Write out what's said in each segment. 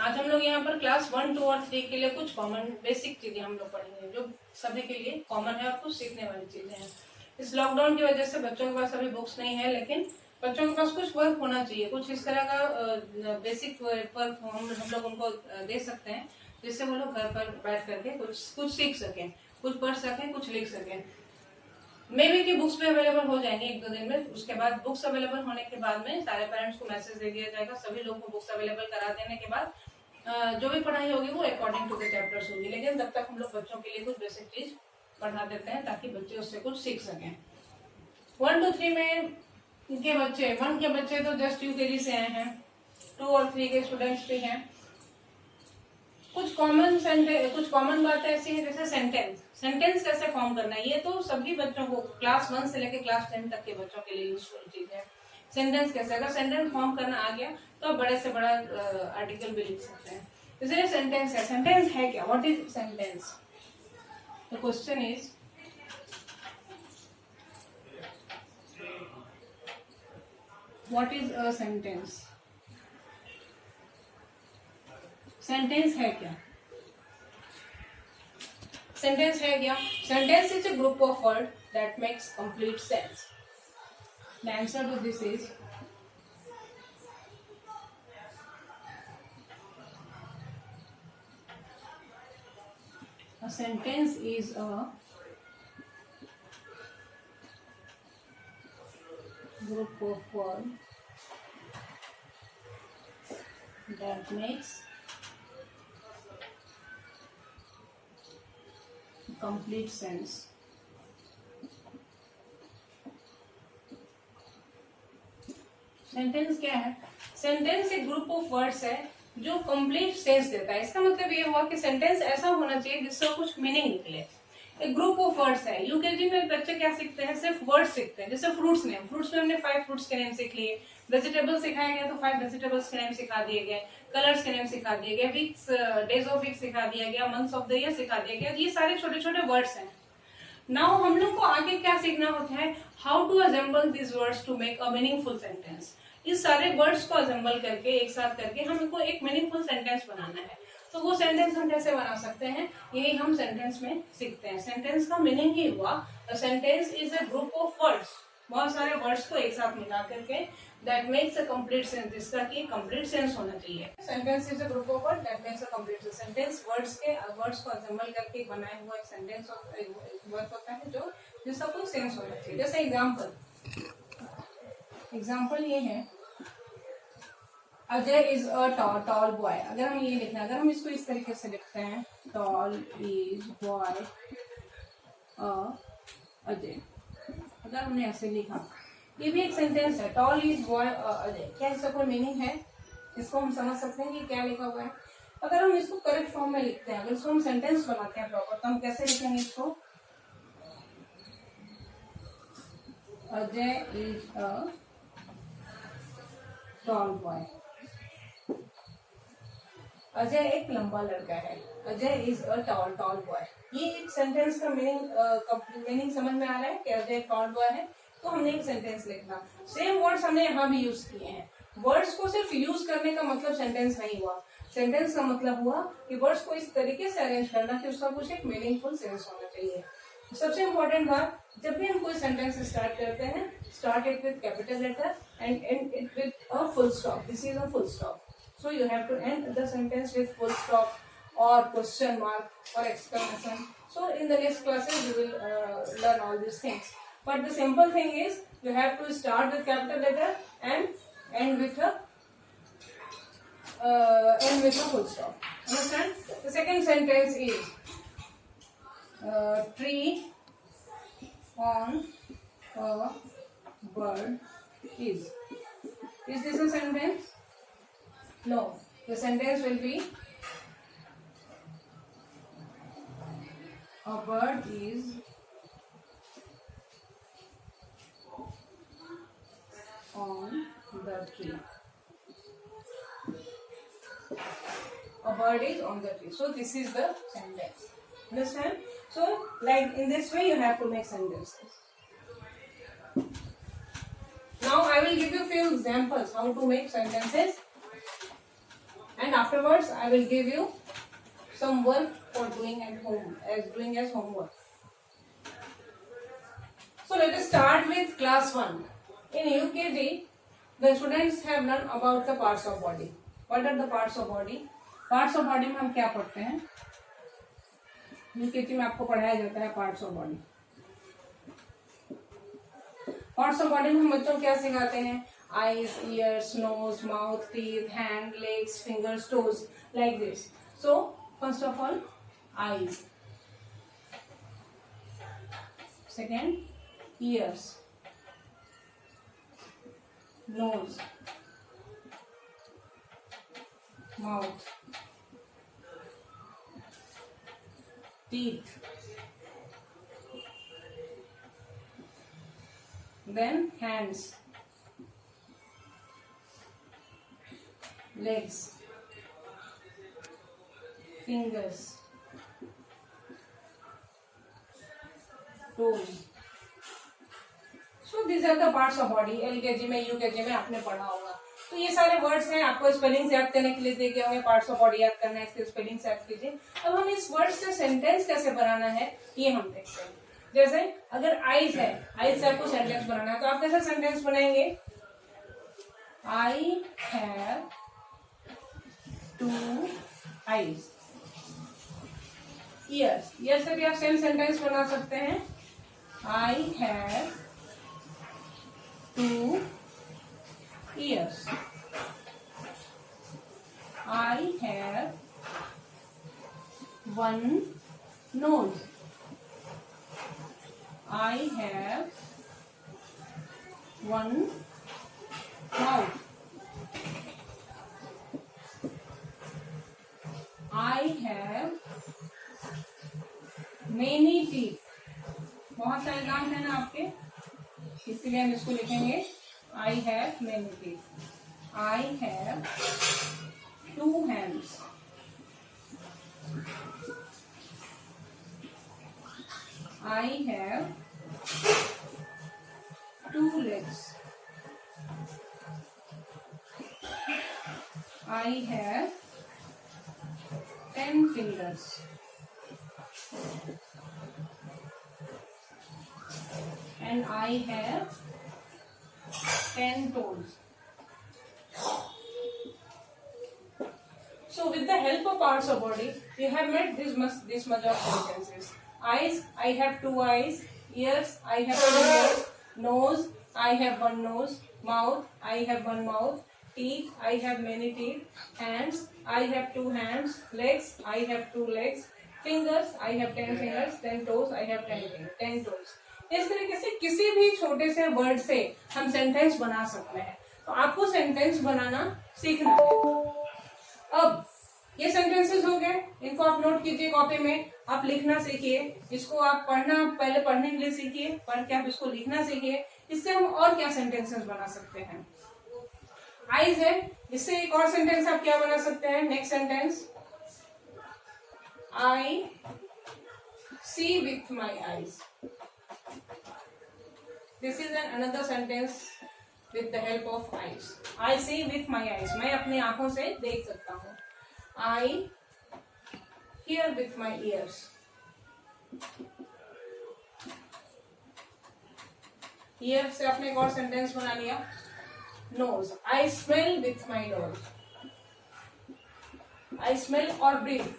आज हम लोग यहाँ पर क्लास 1, 2 और 3 के लिए कुछ कॉमन बेसिक चीजें हम लोग पढ़ेंगे जो सभी के लिए कॉमन है और कुछ सीखने वाली चीजें हैं। इस लॉकडाउन की वजह से बच्चों के पास अभी बुक्स नहीं है, लेकिन बच्चों के पास कुछ वर्क होना चाहिए, कुछ इस तरह का बेसिक वर्क हम लोग उनको दे सकते हैं जिससे वो लोग घर पर बैठ करके कुछ सीख सकें, कुछ पढ़ सकें, कुछ लिख सकें। मे बी की बुक्स भी अवेलेबल हो जाएंगे 1-2 दिन में। उसके बाद बुक्स अवेलेबल होने के बाद में सारे पेरेंट्स को मैसेज दे दिया जाएगा, सभी लोगों को बुक्स अवेलेबल करा देने के बाद जो भी पढ़ाई होगी वो अकॉर्डिंग टू द चैप्टर्स होगी। लेकिन तब तक हम लोग बच्चों के लिए कुछ बेसिक चीज पढ़ा देते हैं ताकि बच्चे उससे कुछ सीख सकें। 1, 2, 3 में के बच्चे 1 के बच्चे तो जस्ट यूकेजी से आए हैं, 2 और 3 के स्टूडेंट्स भी हैं। कुछ कॉमन बातें ऐसी हैं जैसे सेंटेंस कैसे फॉर्म करना है, ये तो सभी बच्चों को क्लास 1 से लेकर क्लास 10 तक के बच्चों के लिए यूजफुल चीज है। सेंटेंस कैसे, अगर सेंटेंस फॉर्म करना आ गया तो आप बड़े से बड़ा आर्टिकल भी लिख सकते हैं। इसलिए सेंटेंस है क्या, what is sentence? The question is what is a sentence? Sentence है क्या? सेंटेंस है क्या? Sentence is a group of word that makes complete sense. The answer to this is a sentence is a group of words that makes complete sense. Sentence क्या है? Sentence एक group of words है जो complete sense देता है। इसका मतलब ये हुआ कि सेंटेंस ऐसा होना चाहिए जिससे कुछ मीनिंग निकले। एक ग्रुप ऑफ वर्ड्स है। यूकेजी में बच्चे क्या सीखते हैं? सिर्फ वर्ड्स सीखते हैं। जैसे फ्रूट्स में हमने 5 फ्रूट्स के नेम सीख लिए। वेजिटेबल्स सिखाया गया तो 5 वेजिटेबल्स के नेम सिखा दिए गए, कलर्स के नेम सिखा दिए गए, वीक्स, डेज ऑफ वीक सिखा दिया गया, मंथ्स ऑफ द ईयर सिखा दिया गया। ये सारे छोटे छोटे वर्ड्स हैं। नाउ हम लोग को आगे क्या सीखना होता है? How to assemble this words to make a meaningful sentence. इस सारे वर्ड्स को असेंबल करके एक साथ करके हमको एक मीनिंगफुल सेंटेंस बनाना है। तो वो सेंटेंस हम कैसे बना सकते हैं, यही हम सेंटेंस में सीखते हैं। सेंटेंस का मीनिंग ही हुआ sentence is a group of words, बहुत सारे वर्ड्स को एक साथ मिला करके that makes a complete sense, जिसका कि कंप्लीट सेंस होना चाहिए। Sentence is a group of word that makes a complete sentence. Words को असेंबल करके बनाया हुआ एक सेंटेंस वर्ड होता है जो जिसका कोई सेंस होना चाहिए। जैसे एग्जाम्पल ये है, Ajay is a tall boy. अगर हम ये लिखना, अगर हम इसको इस तरीके से लिखते हैं, टॉल इज बॉय अजय, अगर हमने ऐसे लिखा, ये भी एक सेंटेंस है। टॉल इज बॉय अजय, क्या इसका कोई मीनिंग है? इसको हम समझ सकते हैं कि क्या लिखा हुआ है। अगर हम इसको करेक्ट फॉर्म में लिखते हैं, अगर इसको हम सेंटेंस बनाते हैं प्रॉपर, तो हम कैसे लिखेंगे इसको? Ajay is a tall boy. Ajay एक लंबा लड़का है। Ajay is a tall boy. ये एक सेंटेंस का मीनिंग समझ में आ रहा है कि अजय एक टॉल बॉय है, तो हमने एक सेंटेंस लिखना। सेम वर्ड्स हमने यहाँ भी यूज किए हैं। वर्ड्स को सिर्फ यूज करने का मतलब सेंटेंस नहीं हुआ। सेंटेंस का मतलब हुआ कि वर्ड्स को इस तरीके से अरेंज करना कि उसका कुछ एक मीनिंगफुल सेंस होना चाहिए। सबसे इम्पोर्टेंट बात, जब भी हम कोई सेंटेंस स्टार्ट करते हैं, start it with capital letter and end it with a full stop. This is a full stop. So you have to end the sentence with full stop or question mark or exclamation. So in the next classes you will learn all these things. But the simple thing is you have to start with capital letter and end with a full stop. Understand? The second sentence is tree on a bird is. Is this a sentence? No, the sentence will be a bird is on the tree. A bird is on the tree. So this is the sentence. Understand? So like in this way you have to make sentences. Now I will give you few examples how to make sentences. And afterwards I will give you some work for doing at home, as homework. So let us start with class 1. In UKG, the students have learned about the parts of body. What are the parts of body? Parts of body में हम क्या पढ़ते हैं? UKG में आपको पढ़ाया जाता है parts of body. Parts of body में हम बच्चों को क्या सिखाते हैं? Eyes, ears, nose, mouth, teeth, hand, legs, fingers, toes, like this. So first of all, eyes. Second, ears, nose, mouth, teeth, then hands, legs, fingers, toes. So these are the parts of body. LKG में UKG में आपने पढ़ा होगा. तो ये सारे words हैं, आपको स्पेलिंग्स याद करने के लिए दिए गए होंगे. पार्ट्स ऑफ बॉडी याद करना है, इसके स्पेलिंग्स याद कीजिए. अब हम इस वर्ड से सेंटेंस कैसे बनाना है ये हम देखते हैं. जैसे अगर आईज है, आईज से आपको सेंटेंस बनाना है, तो आप कैसे सेंटेंस बनाएंगे? I have 2 eyes. Years, years से भी आप सेम सेंटेंस बना सकते हैं. I have 2 ears. I have 1 nose. I have 1 mouth. I have many teeth. बहुत सारे नाम है ना आपके, इसलिए हम इसको लिखेंगे I have many teeth. I have 2 hands. I have 2 legs. I have 10 fingers. And I have 10 toes. So with the help of parts of body, we have made this much of sentences. Eyes, I have 2 eyes. Ears, I have 2 ears. Nose, I have 1 nose. Mouth, I have 1 mouth. Teeth, I have many teeth. Hands, I have 2 hands. Legs, I have 2 legs. Fingers, I have 10 fingers. Then toes, I have 10 toes. इस तरीके से किसी भी छोटे से word से हम sentence बना सकते हैं. तो आपको सेंटेंस बनाना सीखना है. अब ये सेंटेंसेस हो गए, इनको आप नोट कीजिए कॉपी में. आप लिखना सीखिए, इसको आप पढ़ना, पहले पढ़ने के लिए सीखिए, पढ़ के आप इसको लिखना सीखिए. इससे हम और क्या सेंटेंसेस बना सकते हैं? आईज है, इससे एक और सेंटेंस आप क्या बना सकते हैं? Next sentence, I see with my eyes. This is another sentence with the help of eyes. I see with my eyes. मैं अपनी आंखों से देख सकता हूँ. I hear with my ears. Ear से आपने एक और सेंटेंस बना लिया. Nose. I smell with my nose. I smell or breathe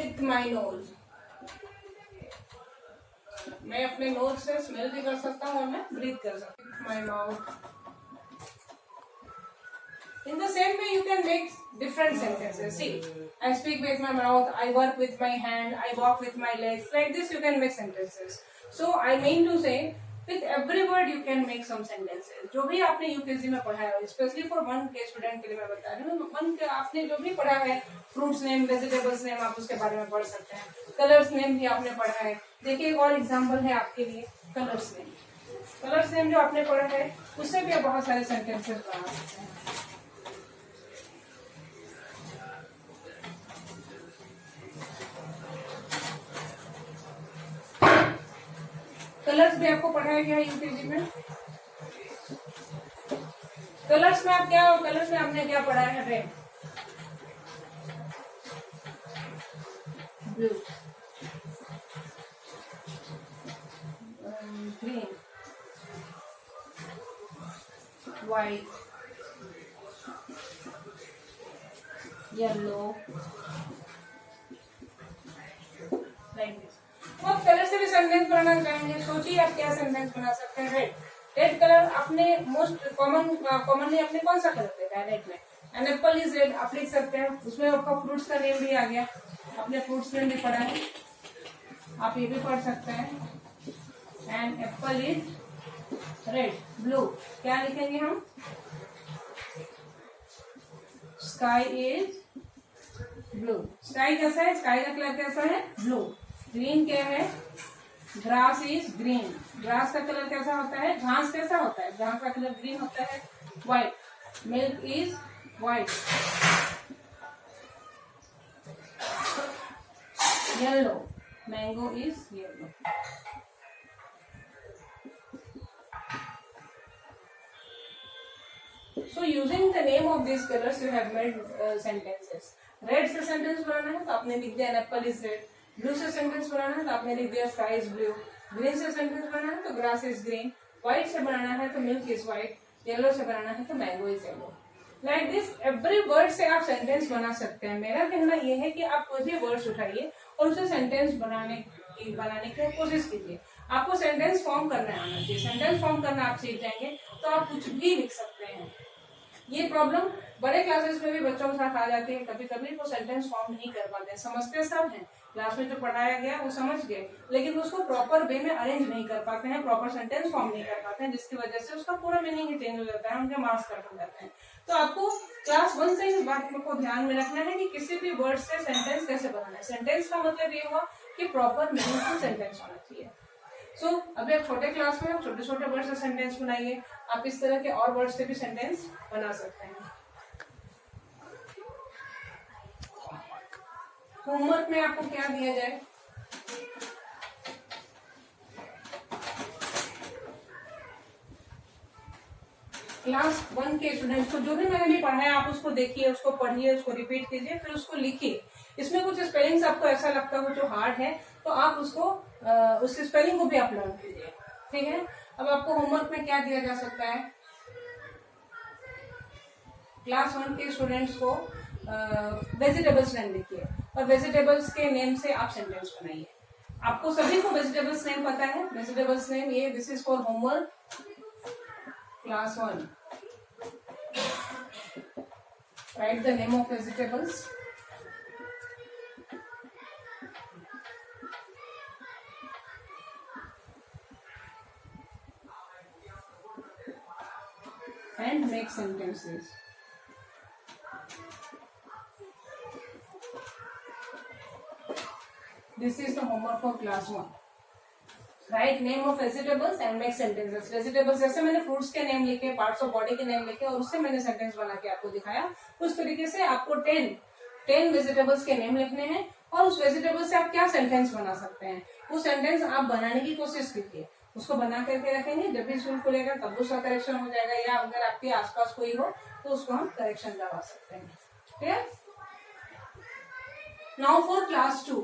with my nose. मैं अपने नोज से स्मेल भी कर सकता हूँ और मैं ब्रीथ कर सकता हूँ. My mouth. In the same way, you can make different sentences. See, I speak with my mouth, I work with my hand, I walk with my legs. Like this, you can make sentences. So, I mean to say, with every word you can make some sentences. जो भी आपने UKG में पढ़ा है, especially for 1 के student के लिए मैं बता रही हूँ. 1 के आपने जो भी पढ़ा है, फ्रूट्स नेम, वेजिटेबल्स नेम, आप उसके बारे में पढ़ सकते हैं. कलर्स नेम भी आपने पढ़ा है. देखिए एक और एग्जांपल है आपके लिए, कलर्स नेम. कलर्स नेम जो आपने पढ़ा है, उससे भी आप बहुत सारे सेंटेंसेस बना सकते हैं. कलर्स भी आपको पढ़ाया गया है यूकेजी में. कलर्स में कलर्स में आपने क्या पढ़ा है? Red, blue, green, white, yellow, like this. तो आप कलर से भी सेंटेंस बनाना चाहेंगे, सोचिए आप क्या सेंटेंस बना सकते हैं। रेड, रेड कलर आपने मोस्ट कॉमनली आपने कौन सा कलर देखा है? रेड में एन एप्पल इज रेड आप लिख सकते हैं। उसमें आपका फ्रूट्स का नेम भी आ गया, आपने फ्रूट्स नेम भी पढ़ा है, आप ये भी पढ़ सकते हैं। An apple is red. Blue क्या लिखेंगे हम? Sky is blue. स्काई कैसा है? स्काई का कलर कैसा है? ब्लू। ग्रीन क्या है? Grass is green. ग्रास का कलर कैसा होता है? घास कैसा होता है? घास का कलर ग्रीन होता है। White, milk is white. Yellow, mango is yellow. So using the name of these colors you have made sentences. Red से सेंटेंस बनाना है तो आपने लिख दिया an apple is red. Blue से सेंटेंस बनाना है तो आपने लिख दिया sky is blue. ग्रीन से सेंटेंस बनाना है तो grass is green. व्हाइट से बनाना है तो milk is white. येलो से बनाना है तो mango is yellow. Like this every word से आप सेंटेंस बना सकते हैं। मेरा कहना यह है कि आप कोई भी वर्ड्स उठाइए और उसे सेंटेंस बनाने की कोशिश कीजिए। आपको सेंटेंस फॉर्म करना आना चाहिए। सेंटेंस फॉर्म करना आप सीख जाएंगे तो आप कुछ भी लिख सकते हैं। ये प्रॉब्लम बड़े क्लासेस में भी बच्चों के साथ आ जाती है। कभी कभी वो सेंटेंस फॉर्म नहीं कर पाते, समझते सब हैं, क्लास में जो पढ़ाया गया वो समझ गए, लेकिन उसको प्रॉपर वे में अरेंज नहीं कर पाते हैं, प्रॉपर सेंटेंस फॉर्म नहीं कर पाते हैं, जिसकी वजह से उसका पूरा मीनिंग ही चेंज हो जाता है, उनके मार्क्स कट हो जाते हैं। तो आपको क्लास 1 से इस बात को ध्यान में रखना है कि किसी भी वर्ड से सेंटेंस कैसे बनाना है। सेंटेंस का मतलब ये हुआ कि प्रॉपर मीनिंगफुल सेंटेंस होना चाहिए। अभी आप छोटे क्लास में छोटे छोटे वर्ड से सेंटेंस बनाइए। आप इस तरह के और वर्ड से भी सेंटेंस बना सकते हैं। होमवर्क में आपको क्या दिया जाए? क्लास 1 के स्टूडेंट्स को जो भी मैंने भी पढ़ाया आप उसको देखिए, उसको पढ़िए, उसको रिपीट कीजिए, फिर उसको लिखिए। इसमें कुछ स्पेलिंग्स आपको ऐसा लगता हो जो हार्ड है तो आप उसको उस स्पेलिंग को भी आप लर्न कीजिए, ठीक है। अब आपको होमवर्क में क्या दिया जा सकता है? क्लास 1 के स्टूडेंट्स को वेजिटेबल्स नेम लिखिए और वेजिटेबल्स के नेम से आप सेंटेंस बनाइए। आपको सभी को वेजिटेबल्स नेम पता है। वेजिटेबल्स नेम ये this is for homework class 1। Right the name of vegetables. And make sentences. This is the homework for class 1. Write name of vegetables and make sentences. Vegetables जैसे मैंने fruits के name लिखे, parts of body के name लिखे और उससे मैंने sentence बना के आपको दिखाया। उस तरीके से आपको 10 वेजिटेबल्स के नेम लिखने हैं और उस वेजिटेबल से आप क्या सेंटेंस बना सकते हैं वो सेंटेंस आप बनाने की कोशिश कीजिए। उसको बना करके रखेंगे, जब भी स्कूल खुलेगा तब उसका करेक्शन हो जाएगा, या अगर आपके आसपास कोई हो तो उसको हम करेक्शन करवा सकते हैं। क्लियर? Now for class 2।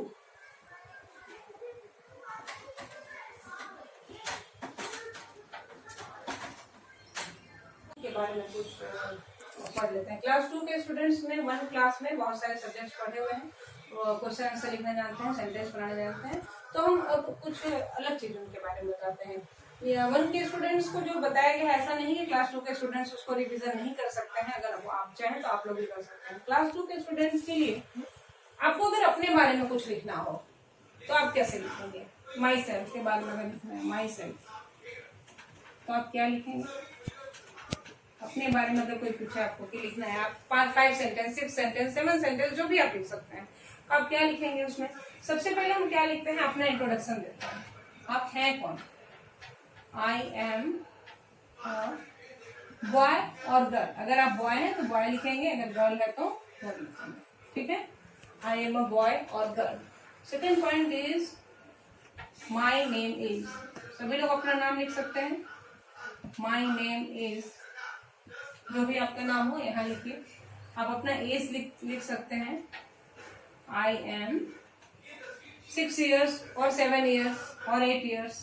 के बारे में कुछ पढ़ लेते हैं। क्लास 2 के स्टूडेंट्स ने 1 क्लास में बहुत सारे सब्जेक्ट्स पढ़े हुए हैं, क्वेश्चन आंसर लिखना जानते हैं, सेंटेंस बनाना जानते हैं। तो हम अब कुछ अलग चीजों के बारे में बताते हैं। 1 के स्टूडेंट्स को जो बताया गया ऐसा नहीं है क्लास 2 के स्टूडेंट्स उसको रिवीजन नहीं कर सकते हैं। अगर वो आप चाहें तो आप लोग भी कर सकते हैं। क्लास 2 के स्टूडेंट्स के लिए आपको अगर अपने बारे में कुछ लिखना हो तो आप कैसे लिखेंगे? माई सेल्फ के बारे में अगर लिखना है माई सेल्फ तो आप क्या लिखेंगे? अपने बारे में अगर कोई पूछे आपको कि लिखना है, आप 5 सेंटेंस, 6 सेंटेंस, 7 सेंटेंस जो भी आप लिख सकते हैं, आप क्या लिखेंगे उसमें? सबसे पहले हम क्या लिखते हैं? अपना इंट्रोडक्शन देते हैं। आप हैं कौन? आई एम बॉय और गर्ल। अगर आप बॉय हैं तो बॉय लिखेंगे, अगर गर्ल है तो गर्ल लिखेंगे, ठीक है। आई एम अ बॉय और girl. Second point is my name is. सभी लोग अपना नाम लिख सकते हैं। माई नेम इज जो भी आपका नाम हो यहाँ लिखिए। आप अपना एज लिख सकते हैं। I am 6 years or 7 years or 8 years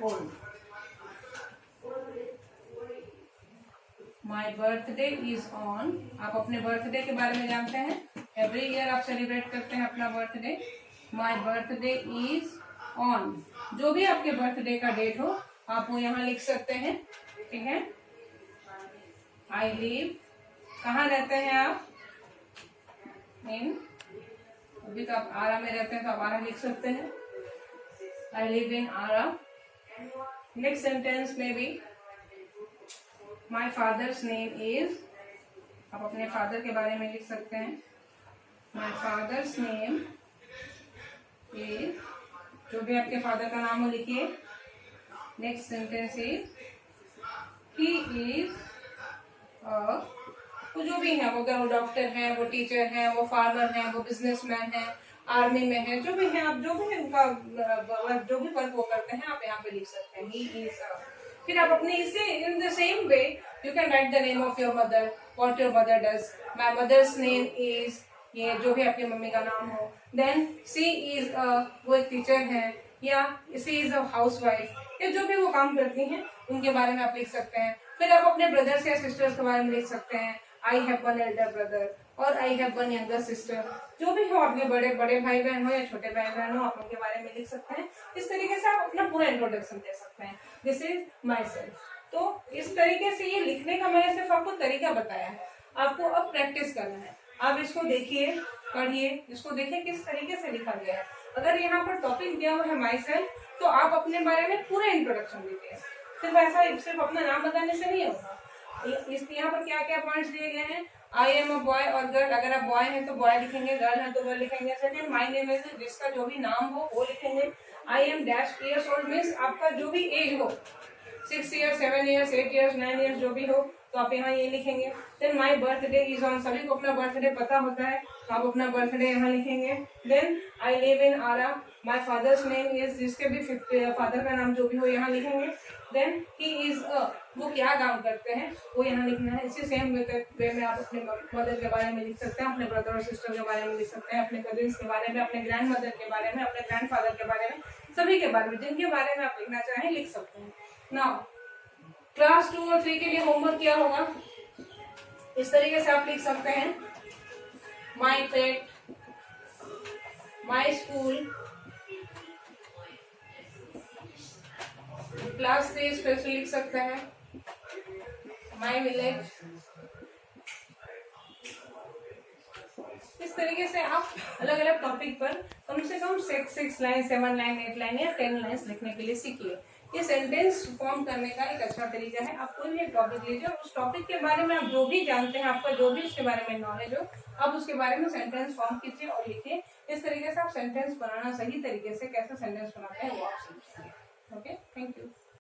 old. My birthday is on. आप अपने बर्थडे के बारे में जानते हैं, एवरी ईयर आप सेलिब्रेट करते हैं अपना birthday. My birthday is on, जो भी आपके बर्थडे का डेट हो आप वो यहाँ लिख सकते हैं, ठीक है। आई लिव, कहाँ रहते हैं आप, इन, अभी तो आप आरा में रहते हैं तो आप आरा लिख सकते हैं। I live in Arrah. Next sentence में भी माई फादर्स नेम इज, आप अपने फादर के बारे में लिख सकते हैं। माई फादर्स नेम इज, जो भी आपके फादर का नाम हो लिखिए। Next sentence is he is, तो जो भी है वो, अगर वो डॉक्टर है, वो टीचर है, वो फार्मर है, वो बिजनेसमैन है, आर्मी में है, जो भी है, आप जो भी उनका जो भी वर्क वो करते हैं आप यहाँ पे लिख सकते हैं, ही इज। फिर आप अपने इसे in the same way you can write the name of your mother, what your mother does. My mother's name is, ये जो भी आपकी मम्मी का नाम हो। देन सी इज, वो एक टीचर है, या सी इज अ हाउसवाइफ, या जो भी वो काम करती हैं उनके बारे में आप लिख सकते हैं। फिर आप अपने ब्रदर्स या सिस्टर्स के बारे में लिख सकते हैं। I have one elder brother और I have one younger sister, जो भी हो, आपके बड़े भाई बहन हो या छोटे भाई बहन हो, आप उनके बारे में लिख सकते हैं। इस तरीके से आप अपना पूरा इंट्रोडक्शन दे सकते हैं, दिस इज माई सेल्फ। तो इस तरीके से ये लिखने का मैंने सिर्फ आपको तरीका बताया है, आपको अब प्रैक्टिस करना है। आप इसको देखिए, पढ़िए, इसको देखिए किस तरीके से लिखा गया है। अगर यहाँ पर टॉपिक दिया हुआ है माई सेल्फ, तो आप अपने बारे में पूरा इंट्रोडक्शन दीजिए। सिर्फ ऐसा सिर्फ अपना नाम बताने से नहीं होगा। इस यहाँ पर क्या क्या पॉइंट्स दिए गए हैं, आई एम अ बॉय और गर्ल, अगर आप बॉय हैं तो बॉय लिखेंगे, गर्ल है तो गर्ल लिखेंगे। सेकंड, माई नेम इज, जिसका जो भी नाम हो वो लिखेंगे। I am dash years old, means आपका जो भी एज हो, 6 ईयर्स, 7 ईयर्स, 8 ईयर्स, 9 ईयर्स, जो भी हो, तो आप यहाँ ये लिखेंगे। Then my birthday is on, सभी को अपना बर्थडे पता होता है तो आप अपना बर्थडे यहाँ लिखेंगे। Then I live in Arrah, my father's name is, जिसके भी फादर का नाम जो भी हो यहाँ लिखेंगे। देन ही इज अ, वो क्या काम करते हैं वो यहाँ लिखना है। इसी सेम वे में आप अपने मदर के बारे में लिख सकते हैं, अपने ब्रदर और सिस्टर के बारे में लिख सकते हैं, अपने कजिन्स के बारे में, अपने ग्रैंड मदर के बारे में, अपने ग्रैंड फादर के बारे में, सभी के बारे में, जिनके बारे में आप लिखना चाहें लिख सकते हैं। नाउ क्लास 2 और 3 के लिए होमवर्क क्या होगा, इस तरीके से आप लिख सकते हैं। माई पेट, माई स्कूल, क्लास 3 स्पेशल लिख सकते हैं, माई विलेज। इस तरीके से आप अलग अलग टॉपिक पर कम से कम 6 लाइन, 7 लाइन, 8 लाइन या 10 लाइन्स लिखने के लिए सीखिए। ये सेंटेंस फॉर्म करने का एक अच्छा तरीका है। आप कोई भी एक टॉपिक लीजिए और उस टॉपिक के बारे में आप जो भी जानते हैं, आपका जो भी उसके बारे में नॉलेज हो, आप उसके बारे में सेंटेंस फॉर्म कीजिए और लिखिए। इस तरीके से आप सेंटेंस बनाना, सही तरीके से कैसे सेंटेंस बनाते हैं वो आप सीखिए। Okay, thank you.